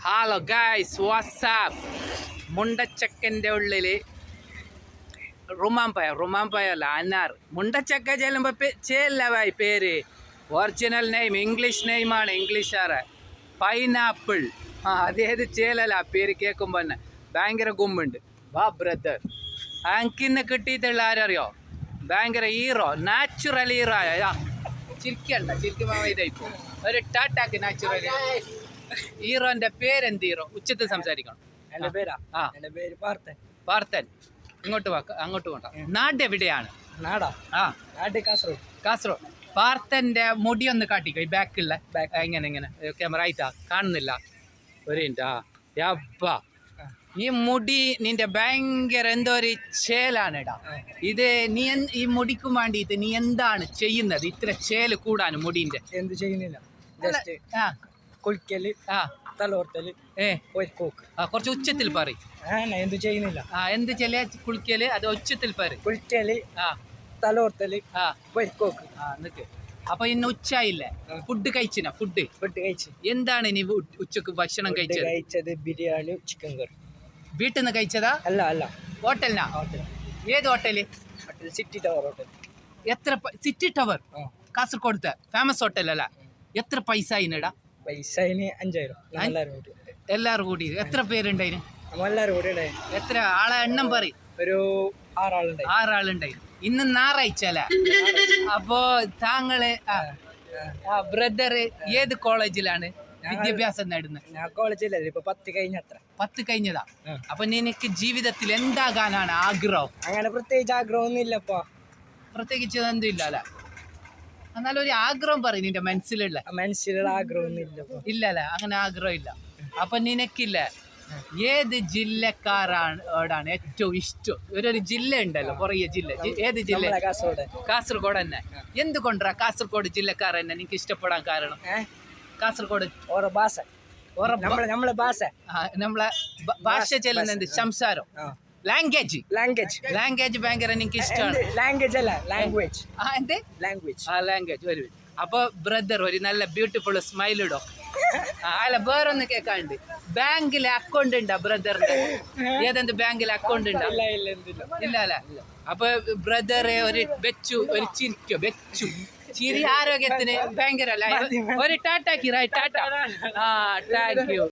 Hello guys WhatsApp മുണ്ടച്ചക്കൻ്റെ ഉള്ളിൽ റുമാമ്പയ അല്ല അനാർ മുണ്ടച്ചക്ക ചെല്ലുമ്പോൾ ചേല്ല ഭായി പേര് ഒറിജിനൽ നെയിം ഇംഗ്ലീഷ് നെയിമാണ് ഇംഗ്ലീഷാറ് പൈനാപ്പിൾ അതേത് ചേലല്ല പേര് കേൾക്കുമ്പോൾ തന്നെ ഭയങ്കര ഗുമ്മുണ്ട് വാ ബ്രദർ അങ്കിന്ന് കിട്ടിയിട്ടുള്ള ആരറിയോ ഭയങ്കര ഹീറോ നാച്ചുറൽ ഹീറോ ആയ ചിരിക്കണ്ട ചിരിക്കുമ്പോൾ ഇതായിപ്പോ ഒരു ടാറ്റാക്ക് നാച്ചുറൽ ഹീറോന്റെ പേരെന്ത് ഹീറോ ഉച്ചത്തിൽ സംസാരിക്കണം. എന്റെ പേരാ എന്റെ പേര് പാർത്തൻ. പാർത്തൻ ഇങ്ങോട്ട് വാ അങ്ങോട്ട് പോണ്ട. നാട് എവിടെയാണ്? നാടാ നാട് കാസർഗോഡ്. കാസർഗോഡ്. പാർത്തന്റെ മുടി ഒന്ന് കാട്ടിക്കോ ഈ ബാക്കിലുള്ള എങ്ങനെ എങ്ങനെ ക്യാമറ ആയിട്ടാ കാണുന്നില്ല ഒരു മിനിറ്റ്. ഈ മുടി നിന്റെ ഭയങ്കര എന്തോ ഒരു ചേലാണെടാ. ഇത് നീ ഈ മുടിക്കും വേണ്ടിയിട്ട് നീ എന്താണ് ചെയ്യുന്നത് ഇത്ര ചേല് കൂടാനും മുടിന്റെ? എന്ത് ചെയ്യുന്നില്ല, കുളിക്കല്, തലോർത്തല്, കുറച്ച് ഉച്ചത്തിൽ പറ. എന്ത് ചെയ്യുന്നില്ല. എന്ത് ചെല കുളിക്കല് അത് ഉച്ചത്തിൽ പറ. കുളിക്കല്, തലോർത്തല്, നിക്ക്. അപ്പൊ ഇന്ന് ഉച്ചയില്ലേ, ഫുഡ് കഴിച്ചിന? ഫുഡ് കഴിച്ചു. എന്താണ് ഇനി ഉച്ചക്ക് ഭക്ഷണം കഴിച്ചത്? ബിരിയാണി, ചിക്കൻ കറി. വീട്ടിൽ നിന്ന് കഴിച്ചതാ? അല്ല ഹോട്ടലിനാ? ഏത് ഹോട്ടല്? City tower hotel. എത്ര? സിറ്റി ടവർ കാസർഗോഡത്തെ ഫേമസ് ഹോട്ടൽ അല്ല. എത്ര പൈസ ഇടാ? പൈസ 5000. എല്ലാരും കൂടി എത്ര പേരുണ്ടായിന്? എല്ലാരും കൂടി എത്ര ആളെ എണ്ണം പറയും? ഒരു 6 ആളുണ്ടായി. ഇന്ന് ഞായറാഴ്ച അല്ലേ? അപ്പോ താങ്കള് ബ്രദറ് ഏത് കോളേജിലാണ് വിദ്യാഭ്യാസം നേടുന്നത്? ഞാൻ കോളേജിലല്ല, ഇപ്പൊ 10 കഴിഞ്ഞത്ര. 10 കഴിഞ്ഞതാ. അപ്പൊ നിനക്ക് ജീവിതത്തിൽ എന്താകാനാണ് ആഗ്രഹം? അങ്ങനെ പ്രത്യേകിച്ച് ആഗ്രഹമൊന്നും ഇല്ലപ്പോ. പ്രത്യേകിച്ച് എന്തും ഇല്ല അല്ലെ? എന്നാലും ഒരു ആഗ്രഹം പറയും നിന്റെ മനസ്സിലുള്ള ആഗ്രഹമൊന്നും ഇല്ലല്ലേ? അങ്ങനെ ആഗ്രഹം ഇല്ല. അപ്പൊ നിനക്കില്ല ഏത് ജില്ലക്കാരാണ് ഏറ്റവും ഇഷ്ടം? ഒരു ജില്ല ഉണ്ടല്ലോ, കുറേ ജില്ല. ഏത് ജില്ല? കാസർഗോഡ് തന്നെ. എന്തുകൊണ്ടാ കാസർഗോഡ് ജില്ലക്കാർ തന്നെ നിനക്ക് ഇഷ്ടപ്പെടാൻ കാരണം? കാസർഗോഡ് നമ്മളെ ഭാഷ ചെല്ലുന്നത് സംസാരം, ലാംഗ്വേജ് ഭയങ്കര എനിക്ക് ഇഷ്ടമാണ്. ലാംഗ്വേജ് ഒരു. അപ്പൊ ബ്രദർ ഒരു നല്ല ബ്യൂട്ടിഫുൾ സ്മൈൽ ഇടോ. അല്ല വേറൊന്ന് കേൾക്കാണ്ട്, ബാങ്കിലെ അക്കൗണ്ട് ഉണ്ടാ ബ്രദറിന്റെ? ഏതെന്ത് ബാങ്കിലെ അക്കൗണ്ട് ഉണ്ടാ? ഇല്ല അല്ലേ? അപ്പൊ ബ്രദറെ ഒരു വെച്ചു ചിരി ആരോഗ്യത്തിന് ഭയങ്കര ഒരു ടാറ്റാക്കി ടാറ്റ. Thank you.